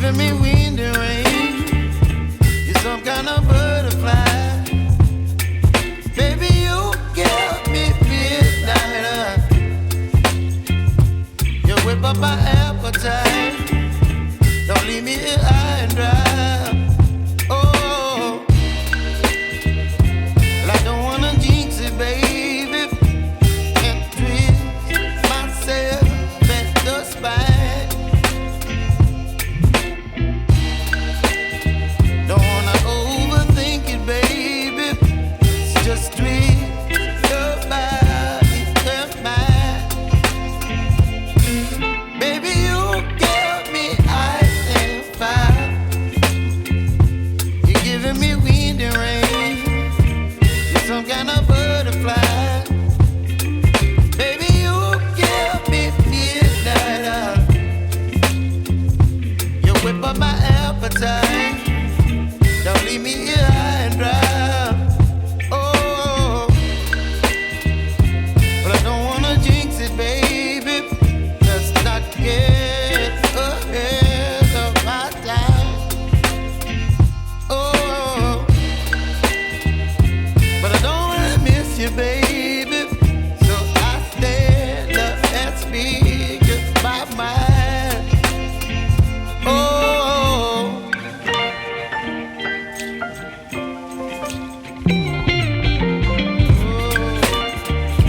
giving me wind and rain. You're some kind of butterfly. Baby, you give me midnight. You whip up my appetite. Don't leave me here high and dry. Oh, well, I don't wanna jinx it, baby. Can't twist myself at the spine. Don't wanna overthink it, baby. It's just twist your body and mine. Baby, you give me ice and fire. You're giving me wind and rain. You're some kind of butterfly. Baby, you give me midnight. You whip up my appetite. Don't leave me here